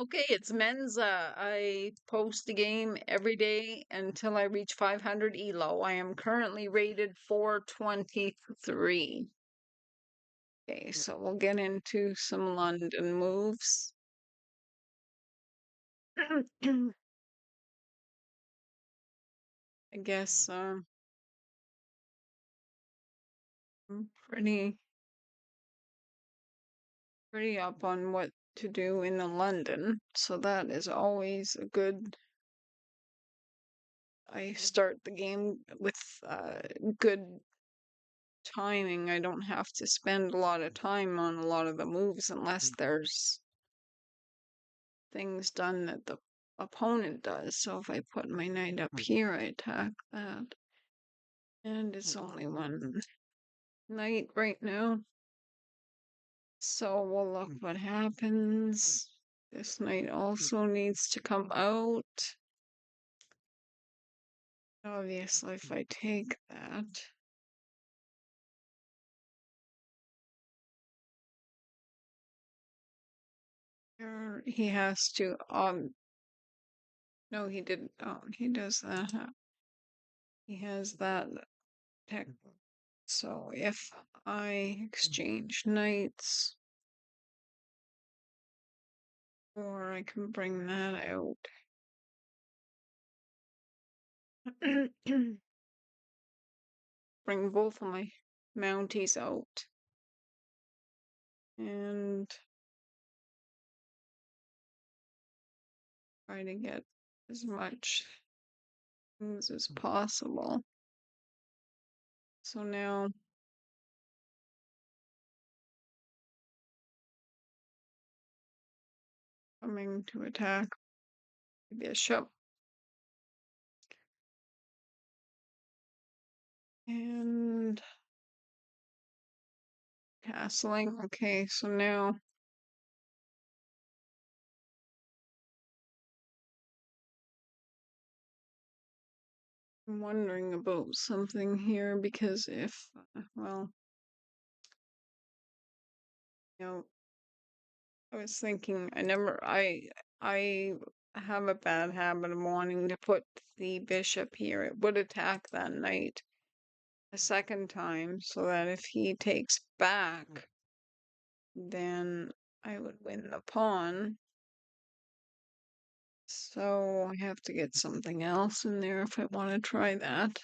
Okay, it's mennsa. I post a game every day until I reach 500 elo. I am currently rated 423. Okay, so we'll get into some London moves. I guess I'm pretty up on what to do in the London, so that is always a good. I start the game with good timing. I don't have to spend a lot of time on a lot of the moves unless there's things done that the opponent does. So if I put my knight up here, I attack that. And it's only one knight right now. So we'll look what happens. This knight also needs to come out. Obviously, if I take that, he has to, no, he didn't, oh, he does that. He has that tech. So if I exchange knights, or I can bring that out. Bring both of my mounties out. And try to get as much things as possible. So now coming to attack the bishop. And castling. Okay, so now I'm wondering about something here because if, well, I was thinking I have a bad habit of wanting to put the bishop here. It would attack that knight a second time so that if he takes back, then I would win the pawn. So I have to get something else in there if I want to try that.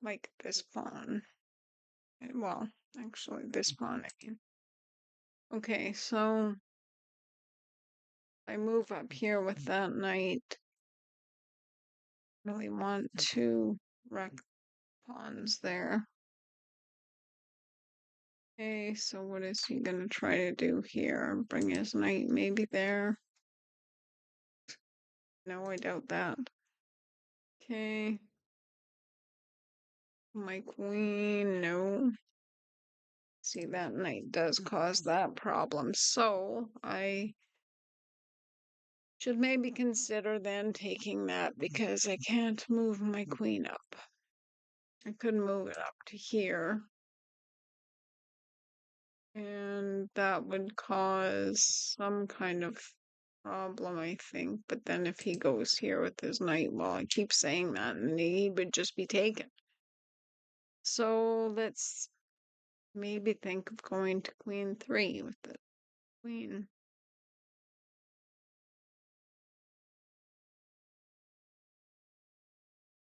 Like this pawn. Well, actually this pawn again. Okay, so I move up here with that knight. Really want to wreck pawns there. Okay, so what is he gonna try to do here? Bring his knight maybe there? No, I doubt that. Okay. My queen, no. See, that knight does cause that problem. So I should maybe consider then taking that because I can't move my queen up. I could move it up to here. And that would cause some kind of problem, I think. But then if he goes here with his knight, well, I keep saying that, and he would just be taken. So let's maybe think of going to queen 3 with the queen.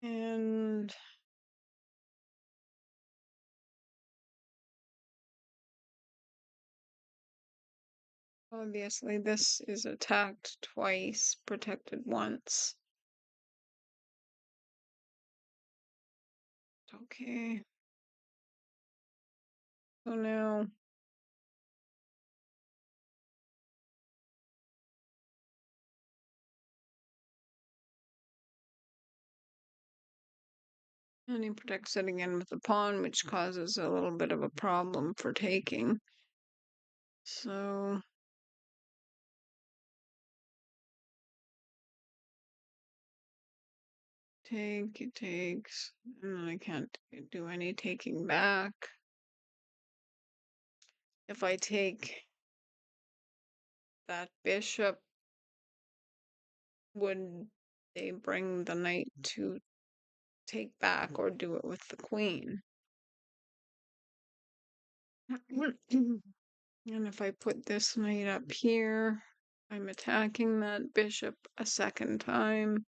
And obviously this is attacked twice, protected once. Okay. So now and he protects it again with the pawn, which causes a little bit of a problem for taking. So take, it takes, and then I can't do any taking back. if I take that bishop, would they bring the knight to take back or do it with the queen? And if I put this knight up here, I'm attacking that bishop a second time.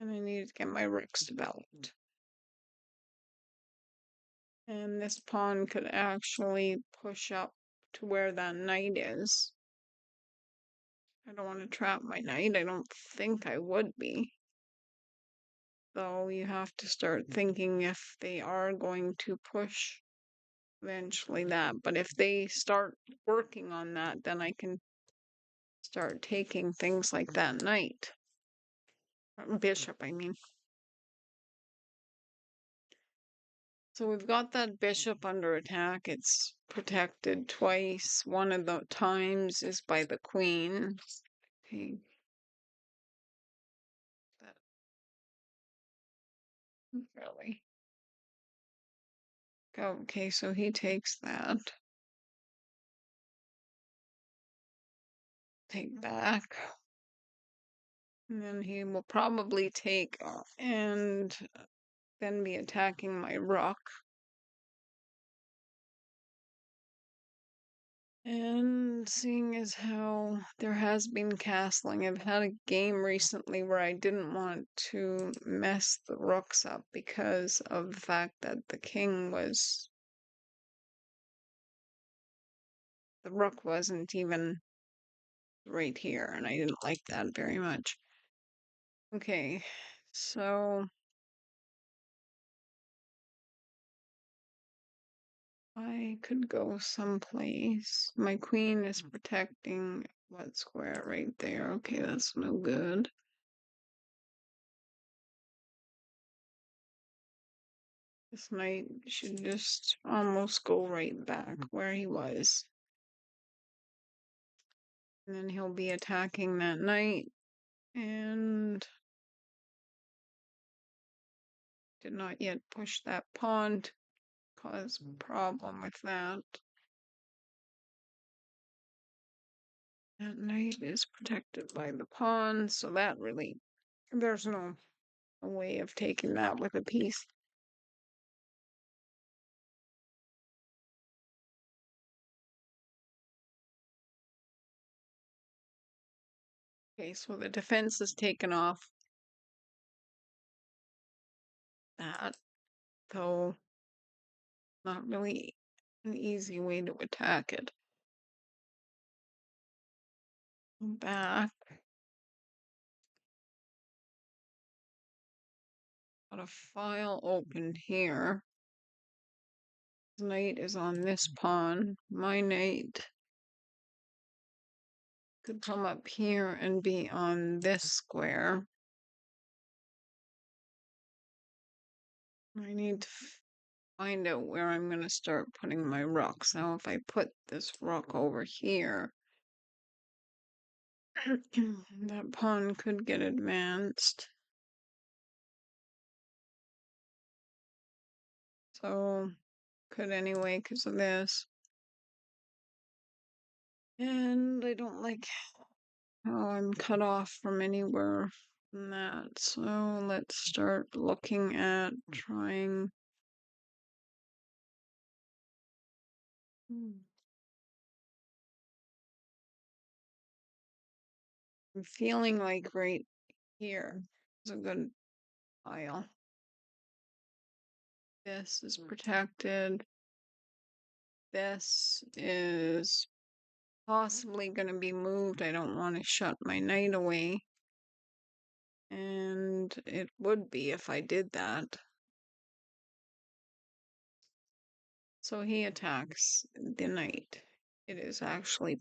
And I need to get my rooks developed. And this pawn could actually push up to where that knight is. I don't want to trap my knight. I don't think I would be. Though you have to start thinking if they are going to push eventually that. But if they start working on that, then I can start taking things like that knight. Bishop, I mean. So we've got that bishop under attack. It's protected twice. One of the times is by the queen. Okay. That really. Okay, so he takes that. Take back. And then he will probably take and then be attacking my rook. And seeing as how there has been castling, I've had a game recently where I didn't want to mess the rooks up because of the fact that the rook wasn't even right here, and I didn't like that very much. Okay, so I could go someplace. My queen is protecting what square right there? Okay, that's no good. This knight should just almost go right back where he was. And then he'll be attacking that knight. And did not yet push that pawn to cause a problem with that. That knight is protected by the pawn, so that really, there's no way of taking that with a piece. Okay, so the defense is taken off that, though not really an easy way to attack it. Back. Got a file open here. Knight is on this pawn. My knight could come up here and be on this square. I need to find out where I'm going to start putting my rooks. Now, if I put this rook over here, that pawn could get advanced. So, could anyway because of this. And I don't like how I'm cut off from anywhere from that. So, let's start looking at trying. I'm feeling like right here is a good file. This is protected. This is possibly going to be moved. I don't want to shut my knight away. And it would be if I did that. So he attacks the knight. It is actually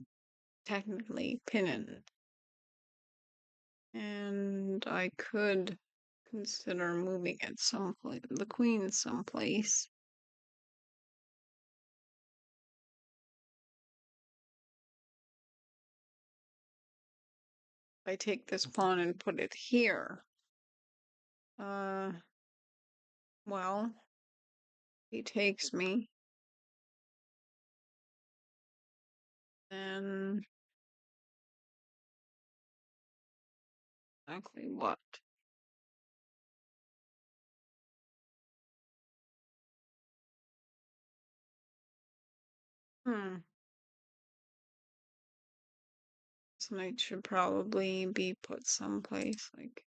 technically pinned. And I could consider moving it someplace, the queen someplace. I take this pawn and put it here. Well, he takes me, then exactly what? Hmm. This night should probably be put someplace like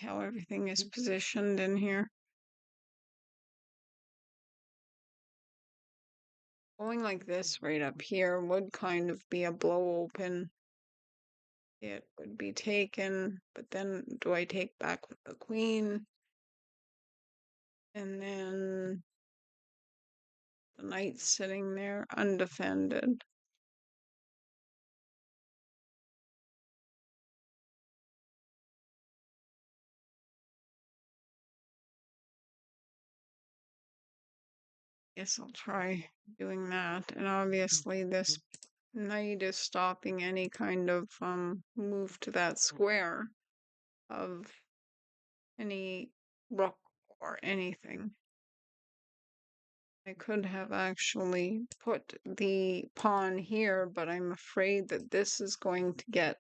how everything is positioned in here. Going like this right up here would kind of be a blow open. It would be taken, but then do I take back with the queen? And then the knight sitting there undefended. Guess I'll try doing that. And obviously this knight is stopping any kind of move to that square of any rook or anything. I could have actually put the pawn here, but I'm afraid that this is going to get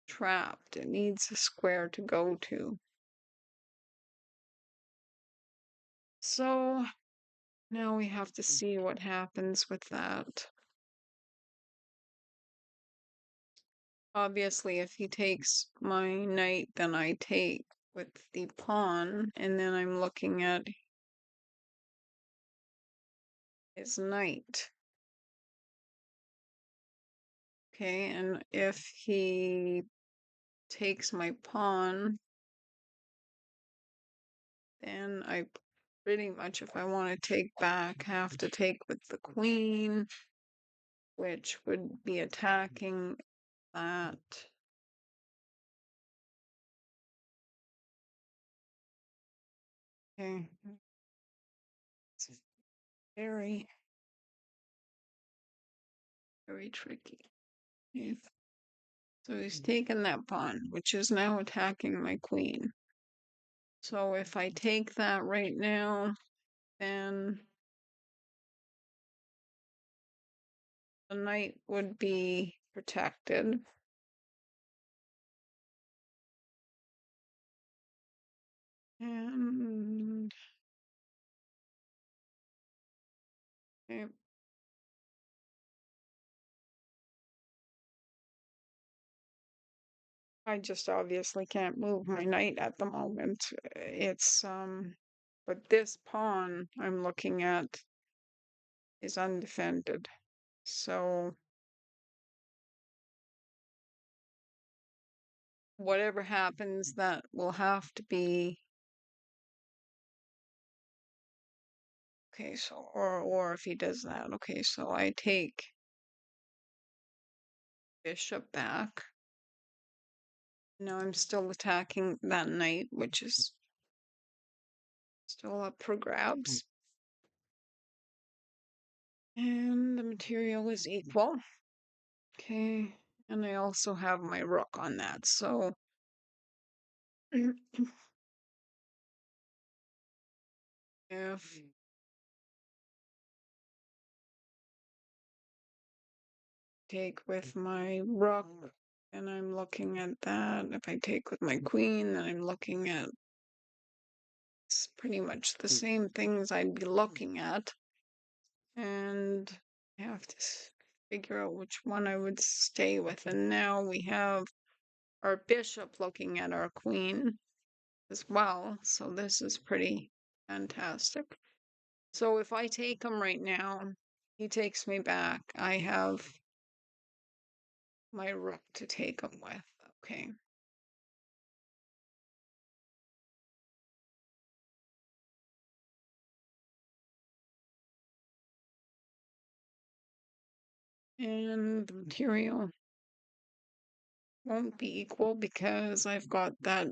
trapped. It needs a square to go to. So now we have to see what happens with that. Obviously, if he takes my knight, then I take with the pawn, and then I'm looking at his knight. Okay, and if he takes my pawn, then I pretty much, if I want to take back, have to take with the queen, which would be attacking that. Okay. It's very, very tricky. Okay. So he's taken that pawn, which is now attacking my queen. So if I take that right now, then the knight would be protected. And okay. I just obviously can't move my knight at the moment. It's but this pawn I'm looking at is undefended. So whatever happens, that will have to be okay. So or if he does that, okay. So I take bishop back. Now I'm still attacking that knight, which is still up for grabs. And the material is equal. Okay. And I also have my rook on that. So if take with my rook, and I'm looking at that. If I take with my queen, then I'm looking at it's pretty much the same things I'd be looking at. And I have to figure out which one I would stay with. And now we have our bishop looking at our queen as well. So this is pretty fantastic. So if I take him right now, he takes me back. I have my rook to take him with. Okay. And the material won't be equal because I've got that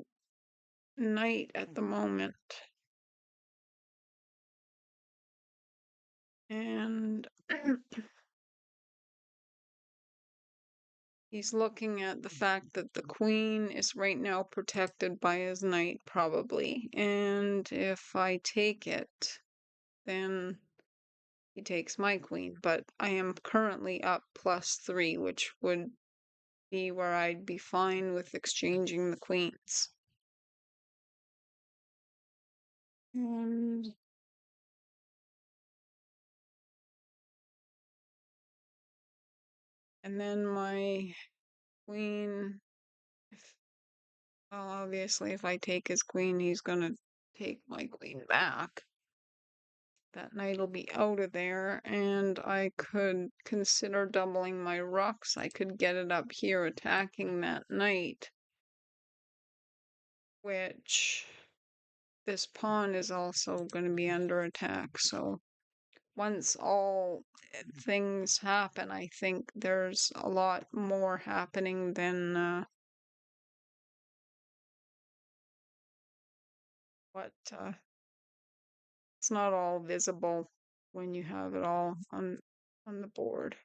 knight at the moment. And He's looking at the fact that the queen is right now protected by his knight, probably. And if I take it, then he takes my queen. But I am currently up +3, which would be where I'd be fine with exchanging the queens. And then my queen, well, obviously, if I take his queen, he's gonna take my queen back. That knight will be out of there, and I could consider doubling my rooks. I could get it up here attacking that knight, which this pawn is also going to be under attack. So once all things happen, I think there's a lot more happening than what it's not all visible when you have it all on the board.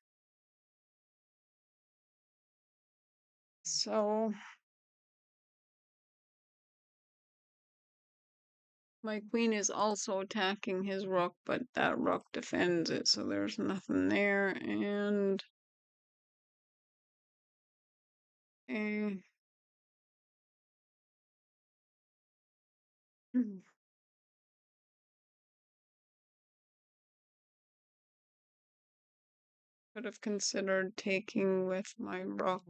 So my queen is also attacking his rook, but that rook defends it, so there's nothing there. And eh, could have considered taking with my rook.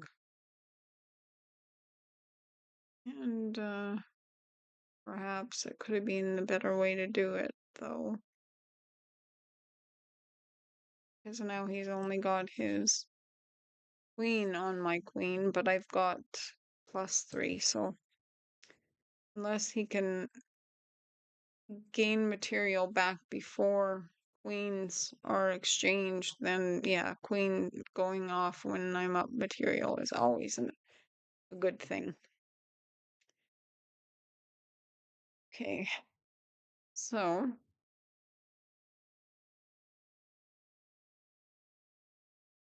And perhaps it could have been the better way to do it, though. Because now he's only got his queen on my queen, but I've got +3, so unless he can gain material back before queens are exchanged, then yeah, queen going off when I'm up material is always a good thing. Okay, so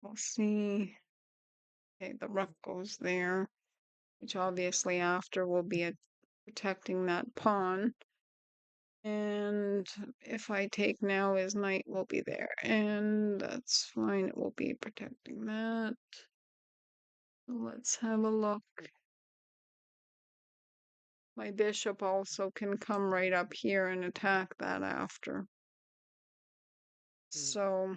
we'll see. Okay, the rook goes there, which obviously after will be protecting that pawn. And if I take now, his knight will be there, and that's fine. It will be protecting that. So let's have a look. My bishop also can come right up here and attack that after. So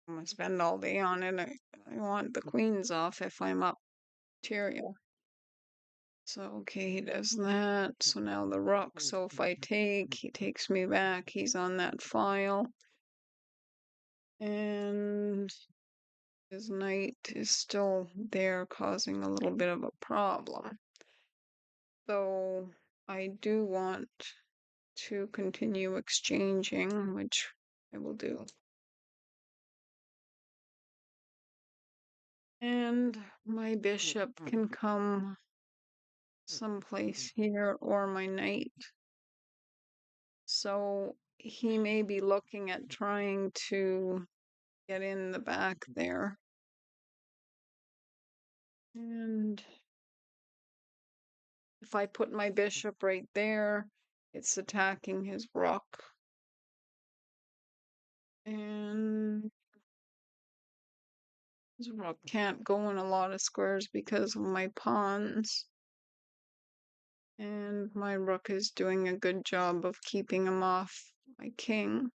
I'm gonna spend all day on it. I want the queens off if I'm up material. So okay, he does that. So now the rook. So if I take, he takes me back. He's on that file. And his knight is still there, causing a little bit of a problem. So I do want to continue exchanging, which I will do. And my bishop can come someplace here, or my knight. So he may be looking at trying to get in the back there. And if I put my bishop right there, it's attacking his rook. And his rook can't go in a lot of squares because of my pawns. And my rook is doing a good job of keeping him off my king.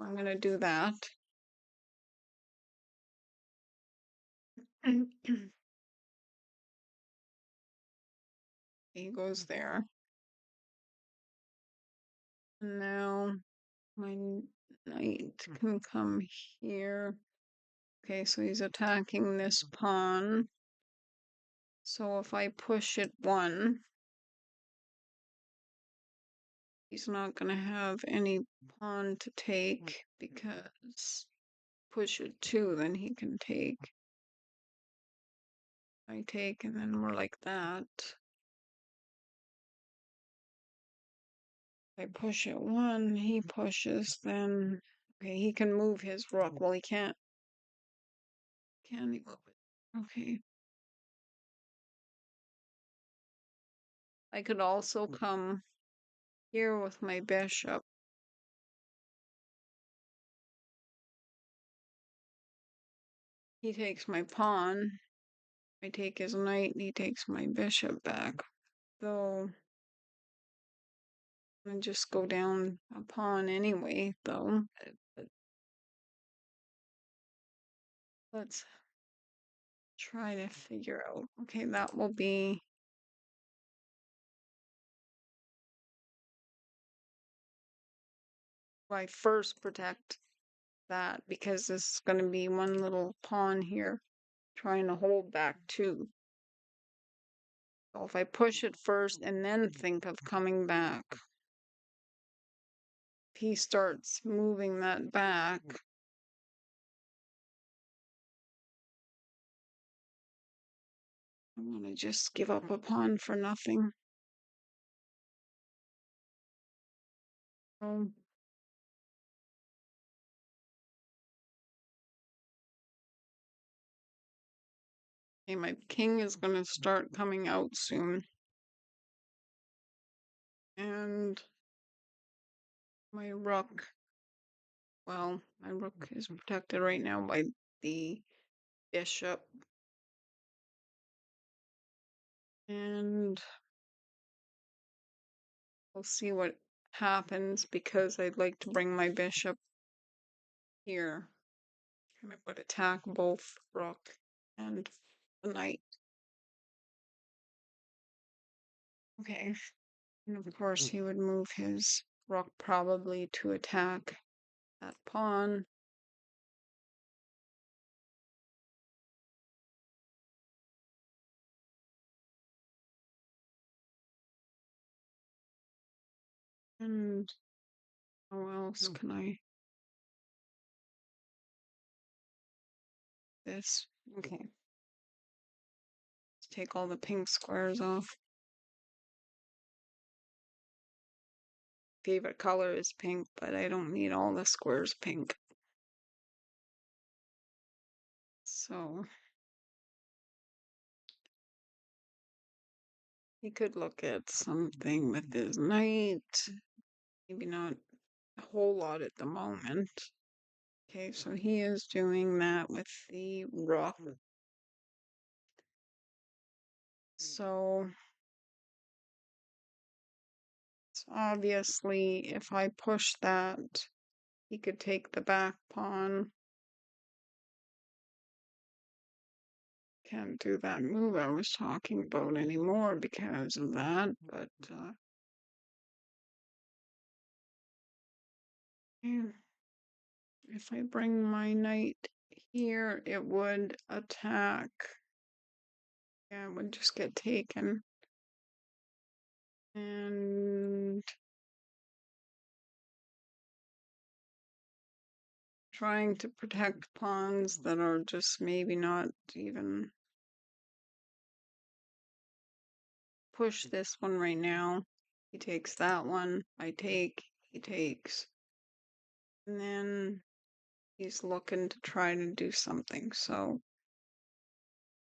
I'm going to do that. He goes there. And now my knight can come here. Okay, so he's attacking this pawn. So if I push it 1, he's not going to have any pawn to take, because push it 2, then he can take. I take, and then we're like that. I push it one, he pushes, then okay, he can move his rook. Well, he can't. Can he move it? Okay. I could also come here with my bishop. He takes my pawn. I take his knight, and he takes my bishop back. So I'm gonna just go down a pawn anyway, though. But let's try to figure out. Okay, that will be my first protect that because this is going to be one little pawn here trying to hold back two. So if I push it first and then think of coming back, if he starts moving that back, I'm going to just give up a pawn for nothing. Um, okay, my king is going to start coming out soon. And my rook, well, my rook is protected right now by the bishop. And we'll see what happens because I'd like to bring my bishop here. And I would attack both rook and the knight. Okay. And of course he would move his rook probably to attack that pawn. And how else can I this? Okay. Let's take all the pink squares off. Favorite color is pink, but I don't need all the squares pink. So he could look at something with his knight. Maybe not a whole lot at the moment. Okay, so he is doing that with the rook. So obviously, if I push that, he could take the back pawn. Can't do that move I was talking about anymore because of that, but if I bring my knight here, it would attack. Yeah, it would just get taken. And trying to protect pawns that are just maybe not even push this one right now. He takes that one. I take, he takes. And then he's looking to try to do something. So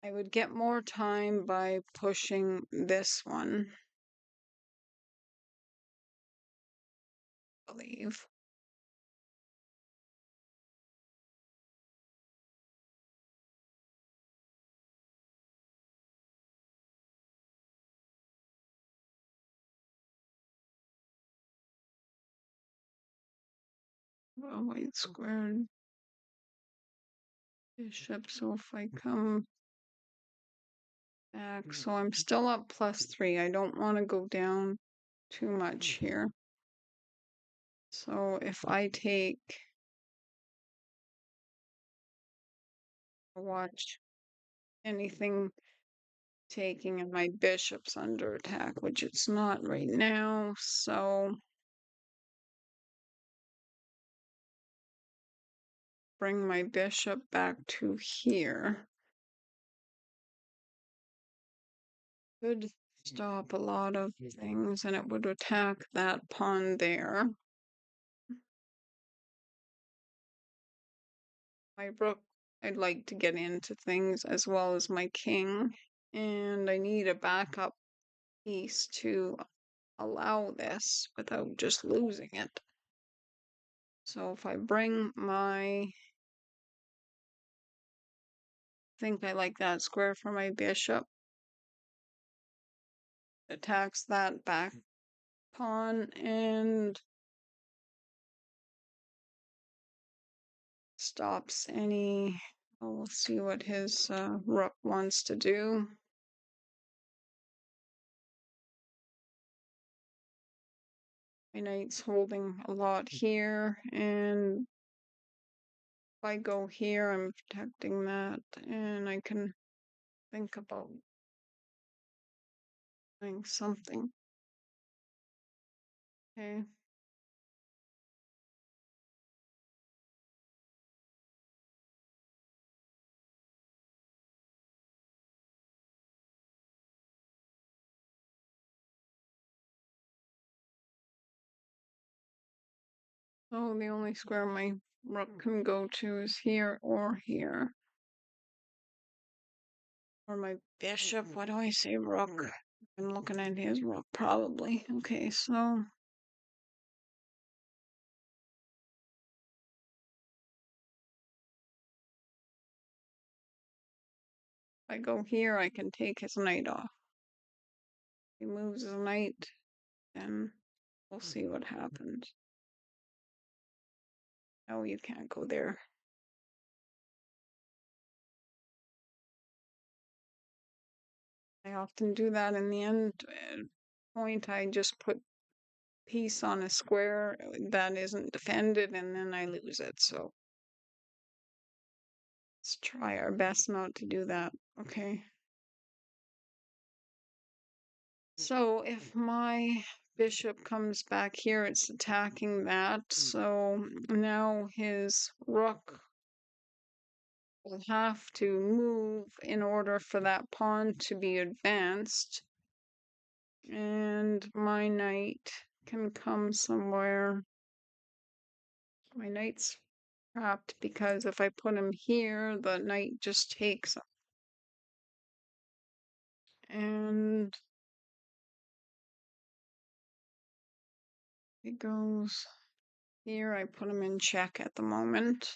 I would get more time by pushing this one, I believe. Well, white squared bishop. So if I come back, so I'm still up +3. I don't want to go down too much here. So if I take, watch anything taking and my bishop's under attack, which it's not right now. So bring my bishop back to here. Good stop a lot of things, and it would attack that pawn there. My rook, I'd like to get into things as well as my king, and I need a backup piece to allow this without just losing it. So if I bring my, I think I like that square for my bishop, attacks that back pawn and stops any, oh, we'll see what his rook wants to do. My knight's holding a lot here, and if I go here, I'm protecting that, and I can think about doing something. Okay. So the only square my rook can go to is here or here. Or my bishop. Why do I say rook? I'm looking at his rook, probably. Okay, so if I go here, I can take his knight off. He moves his knight, and we'll see what happens. Oh, you can't go there. I often do that in the end point. I just put piece on a square that isn't defended, and then I lose it. So let's try our best not to do that. Okay. So if my bishop comes back here, it's attacking that. So now his rook will have to move in order for that pawn to be advanced. And my knight can come somewhere. My knight's trapped because if I put him here, the knight just takes him. And it goes here. I put him in check at the moment.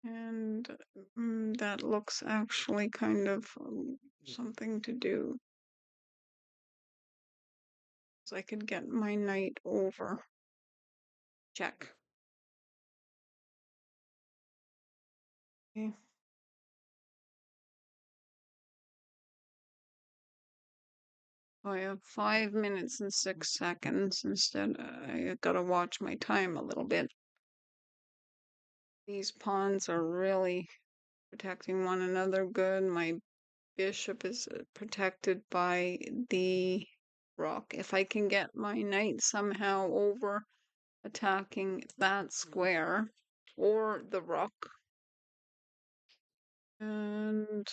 And that looks actually kind of something to do. So I could get my knight over. Check. Okay. I have 5 minutes and 6 seconds instead. I gotta watch my time a little bit. These pawns are really protecting one another good. My bishop is protected by the rook. If I can get my knight somehow over attacking that square or the rook, and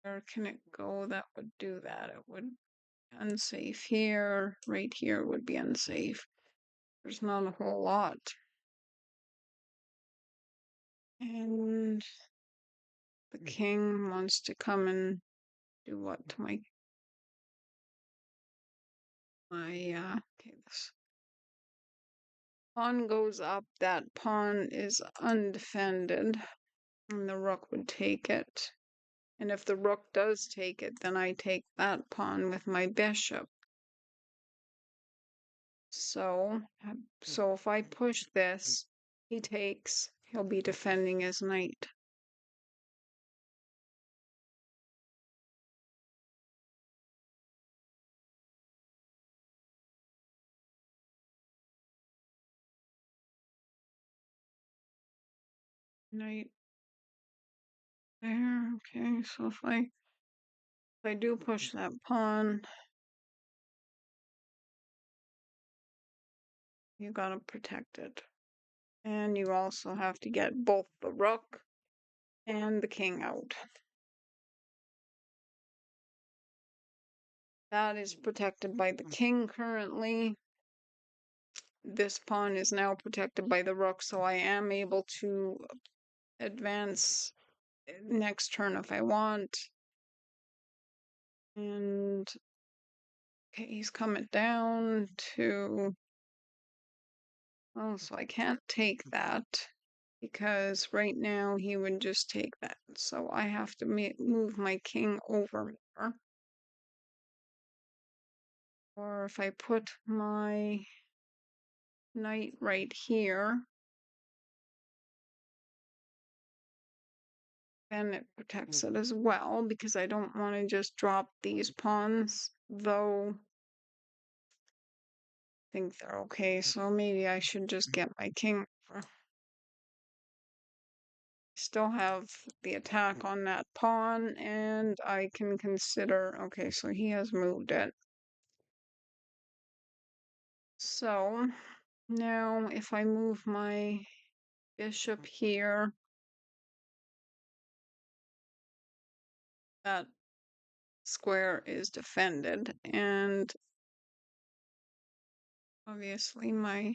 where can it go that would do that? It would be unsafe here. Right here would be unsafe. There's not a whole lot. And the king wants to come and do what to my okay, this pawn goes up. That pawn is undefended, and the rook would take it. And if the rook does take it, then I take that pawn with my bishop. So if I push this, he takes, he'll be defending his knight. Knight there. Okay, so if I do push that pawn, you gotta protect it. And you also have to get both the rook and the king out. That is protected by the king currently. This pawn is now protected by the rook, so I am able to advance next turn if I want. And okay, he's coming down to, oh, so I can't take that because right now he would just take that. So I have to move my king over more. Or if I put my knight right here, then it protects it as well because I don't want to just drop these pawns, though I think they're okay. So maybe I should just get my king over. Still have the attack on that pawn, and I can consider, okay, so he has moved it. So now if I move my bishop here, that square is defended, and obviously my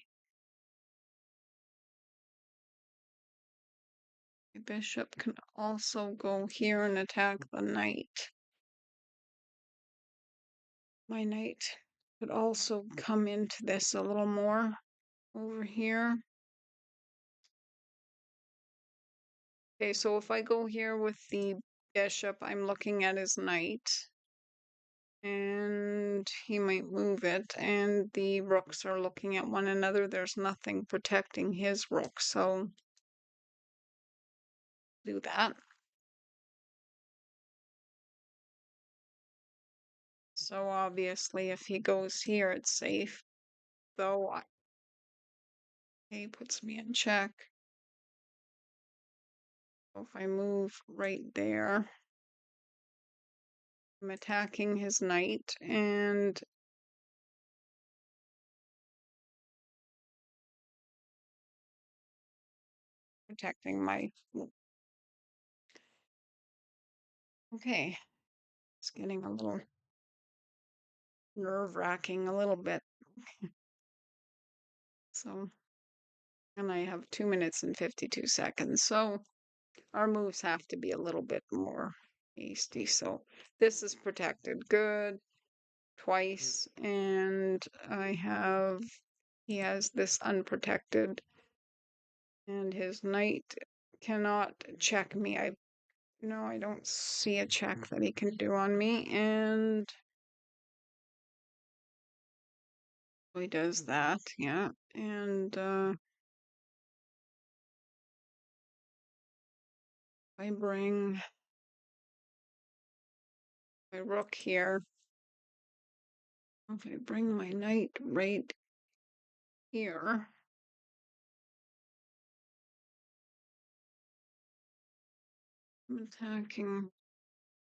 bishop can also go here and attack the knight. My knight could also come into this a little more over here. Okay, so if I go here with the bishop, I'm looking at his knight. And he might move it, and the rooks are looking at one another. There's nothing protecting his rook, so do that. So obviously, if he goes here, it's safe. Though he puts me in check. So if I move right there, I'm attacking his knight and protecting my. Okay, it's getting a little nerve-wracking a little bit. So, and I have 2 minutes and 52 seconds. So our moves have to be a little bit more hasty. So this is protected good twice, and he has this unprotected, and his knight cannot check me. I don't see a check that he can do on me, and he does that, yeah. And I bring my rook here. If I bring my knight right here, I'm attacking.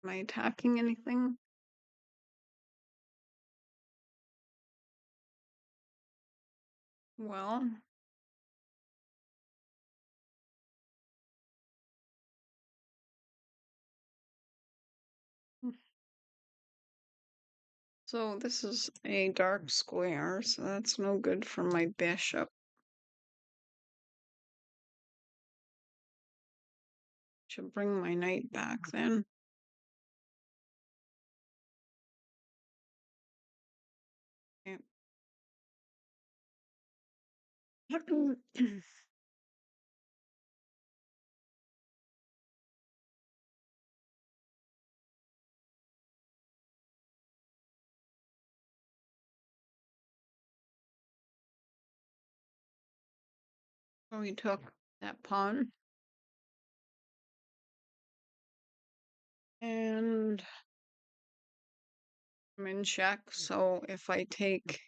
Am I attacking anything? Well, so this is a dark square, so that's no good for my bishop. Should bring my knight back then. Yeah. So he took that pawn. And I'm in check, so if I take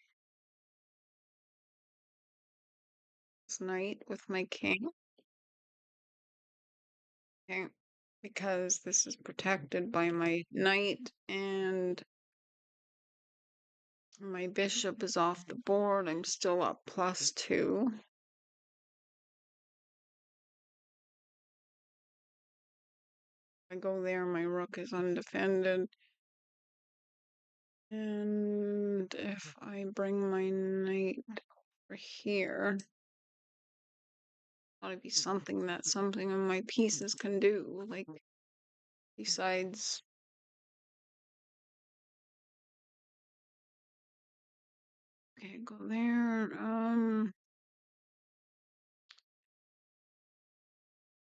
this knight with my king, okay, because this is protected by my knight and my bishop is off the board, I'm still up +2. I go there, my rook is undefended. And if I bring my knight over here, ought to be something that something of my pieces can do, like, besides. Okay, go there.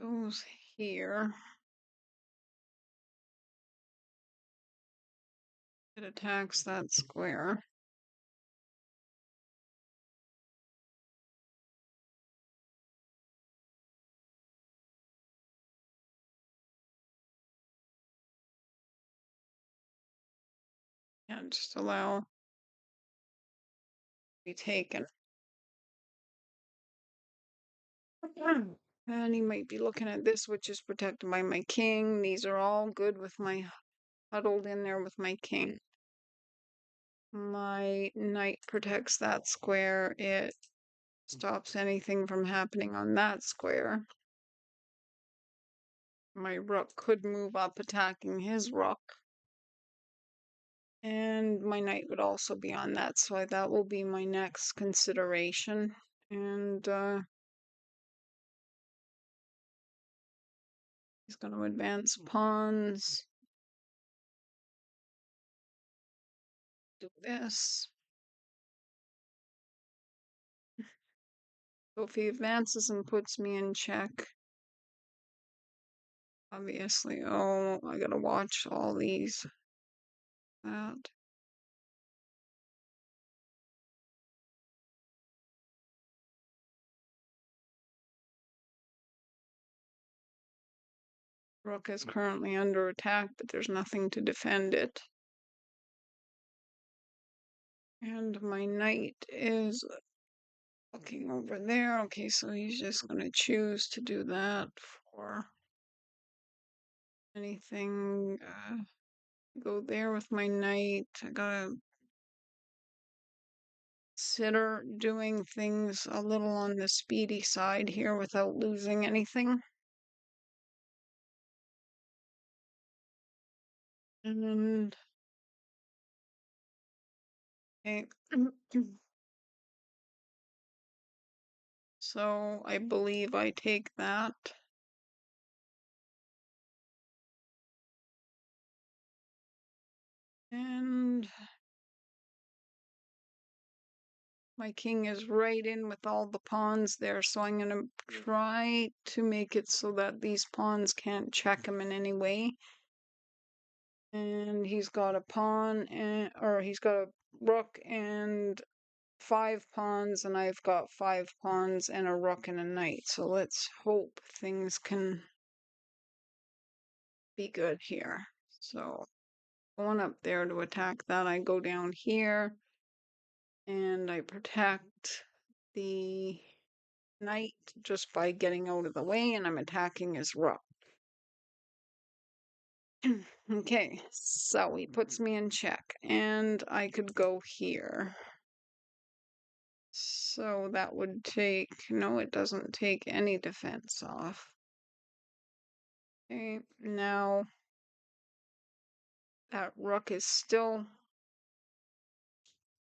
Goes here. It attacks that square. And just allow to be taken. And he might be looking at this, which is protected by my king. These are all good with my huddled in there with my king. My knight protects that square. It stops anything from happening on that square. My rook could move up attacking his rook. And my knight would also be on that, so that will be my next consideration. And he's going to advance pawns. Do this. So if he advances and puts me in check, obviously, oh, I gotta watch all these. That. Rook is currently under attack, but there's nothing to defend it. And my knight is looking over there. Okay, so he's just going to choose to do that for anything. Go there with my knight. I gotta consider doing things a little on the speedy side here without losing anything. And okay. So I believe I take that. And my king is right in with all the pawns there, so I'm going to try to make it so that these pawns can't check him in any way. And he's got a pawn, or he's got a rook and 5 pawns, and I've got 5 pawns and a rook and a knight. So let's hope things can be good here. So going up there to attack that, I go down here and I protect the knight just by getting out of the way, and I'm attacking his rook. Okay, so he puts me in check, and I could go here. So that would take, no, it doesn't take any defense off. Okay, now that rook is still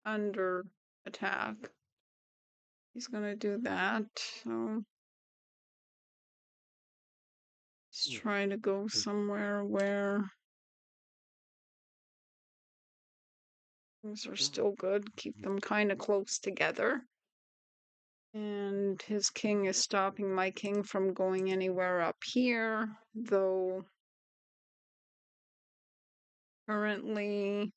under attack. He's gonna do that, so let's try to go somewhere where things are still good, keep them kind of close together. And his king is stopping my king from going anywhere up here, though currently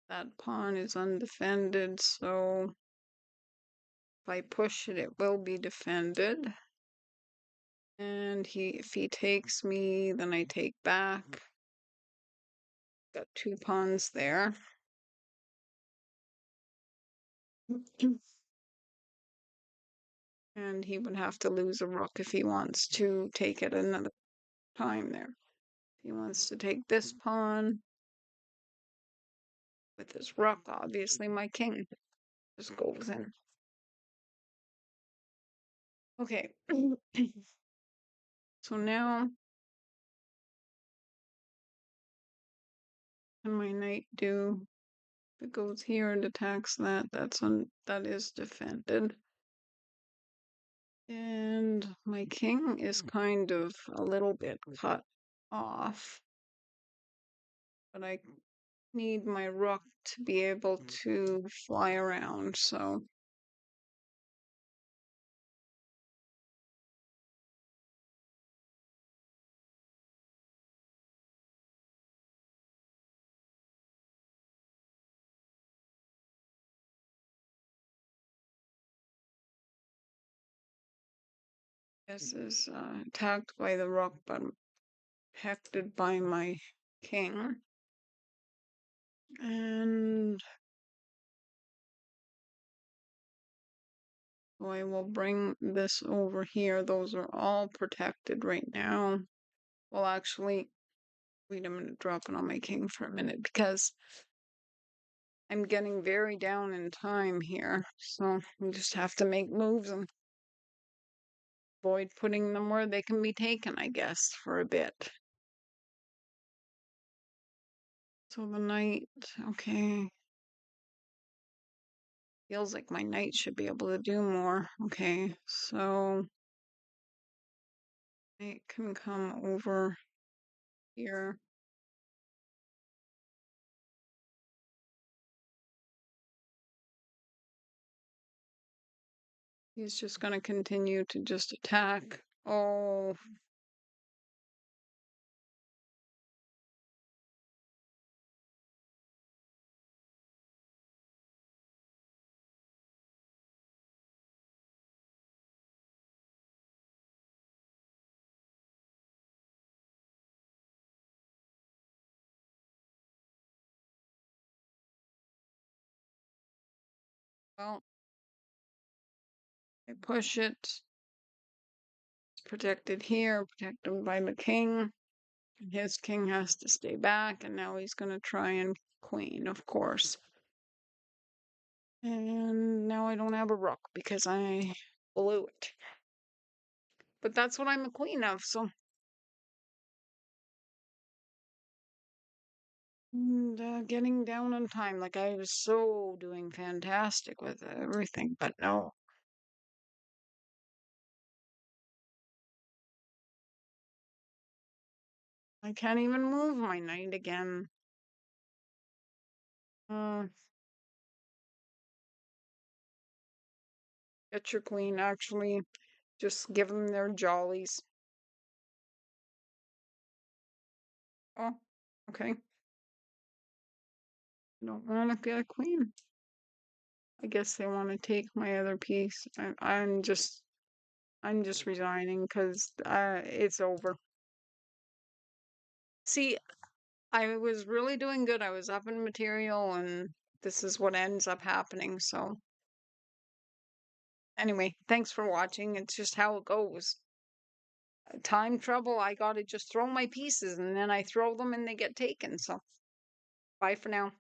that pawn is undefended, so if I push it, it will be defended. And if he takes me, then I take back. Got 2 pawns there. And he would have to lose a rook if he wants to take it another time there. If he wants to take this pawn with his rook, obviously my king just goes in. Okay. So now And my knight do? If it goes here and attacks that, that is defended. And my king is kind of a little bit cut off. But I need my rook to be able to fly around, so this is attacked by the rook, but protected by my king. And so I will bring this over here. Those are all protected right now. Well, actually, wait a minute, dropping on my king for a minute because I'm getting very down in time here. So we just have to make moves and avoid putting them where they can be taken, I guess, for a bit. So the knight, okay. Feels like my knight should be able to do more. Okay, so it can come over here. He's just going to continue to just attack. Oh, well, I push it. It's protected here, protected by the king. His king has to stay back, and now he's going to try and queen, of course. And now I don't have a rook because I blew it. But that's what I'm a queen of, so. And getting down on time, like I was so doing fantastic with everything, but no. I can't even move my knight again. Uh, get your queen, actually. Just give them their jollies. Oh, okay. Don't want to get a queen. I guess they want to take my other piece. I'm just resigning because it's over. See, I was really doing good. I was up in material, and this is what ends up happening. So, anyway, thanks for watching. It's just how it goes. Time trouble, I gotta just throw my pieces and then I throw them and they get taken. So, bye for now.